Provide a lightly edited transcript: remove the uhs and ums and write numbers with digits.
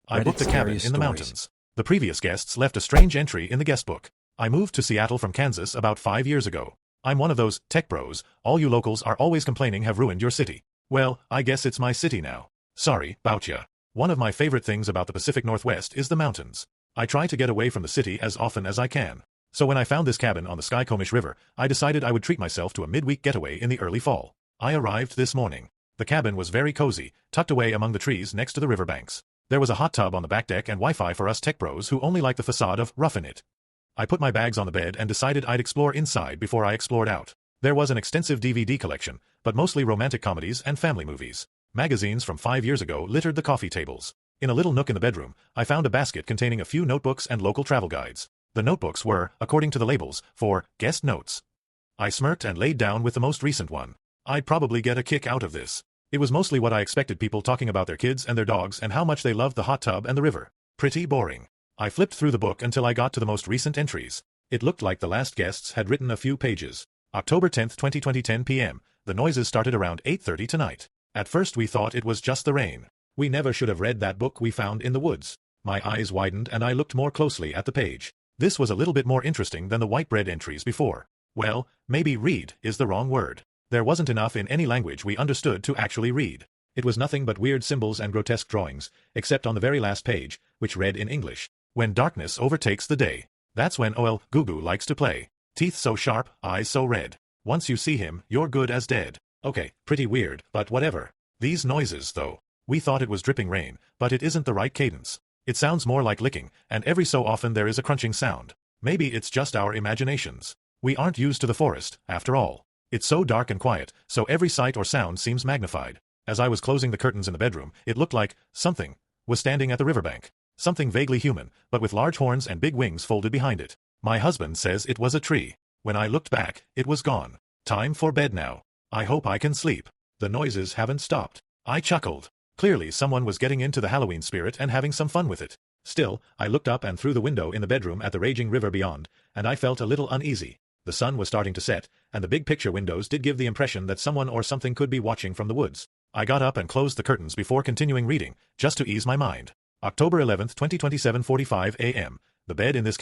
I booked a Reddit cabin scary in the stories. mountains. The previous guests left a strange entry in the guest book. I moved to Seattle from Kansas about 5 years ago. I'm one of those tech bros all you locals are always complaining have ruined your city. Well, I guess it's my city now. Sorry, bout ya. One of my favorite things about the Pacific Northwest is the mountains. I try to get away from the city as often as I can. So when I found this cabin on the Skycomish River, I decided I would treat myself to a midweek getaway in the early fall. I arrived this morning. The cabin was very cozy, tucked away among the trees next to the riverbanks. There was a hot tub on the back deck and Wi-Fi for us tech bros who only like the facade of roughing it. I put my bags on the bed and decided I'd explore inside before I explored out. There was an extensive DVD collection, but mostly romantic comedies and family movies. Magazines from 5 years ago littered the coffee tables. In a little nook in the bedroom, I found a basket containing a few notebooks and local travel guides. The notebooks were, according to the labels, for guest notes. I smirked and laid down with the most recent one. I'd probably get a kick out of this. It was mostly what I expected, people talking about their kids and their dogs and how much they loved the hot tub and the river. Pretty boring. I flipped through the book until I got to the most recent entries. It looked like the last guests had written a few pages. October 10th, 2020, 10 p.m. The noises started around 8:30 tonight. At first we thought it was just the rain. We never should have read that book we found in the woods. My eyes widened and I looked more closely at the page. This was a little bit more interesting than the white bread entries before. Well, maybe read is the wrong word. There wasn't enough in any language we understood to actually read. It was nothing but weird symbols and grotesque drawings, except on the very last page, which read in English. When darkness overtakes the day. That's when OL Gugu likes to play. Teeth so sharp, eyes so red. Once you see him, you're good as dead. Okay, pretty weird, but whatever. These noises, though. We thought it was dripping rain, but it isn't the right cadence. It sounds more like licking, and every so often there is a crunching sound. Maybe it's just our imaginations. We aren't used to the forest, after all. It's so dark and quiet, so every sight or sound seems magnified. As I was closing the curtains in the bedroom, it looked like something was standing at the riverbank. Something vaguely human, but with large horns and big wings folded behind it. My husband says it was a tree. When I looked back, it was gone. Time for bed now. I hope I can sleep. The noises haven't stopped. I chuckled. Clearly someone was getting into the Halloween spirit and having some fun with it. Still, I looked up and through the window in the bedroom at the raging river beyond, and I felt a little uneasy. The sun was starting to set, and the big picture windows did give the impression that someone or something could be watching from the woods. I got up and closed the curtains before continuing reading, just to ease my mind. October 11th, 2027, 7:45 a.m. The bed in this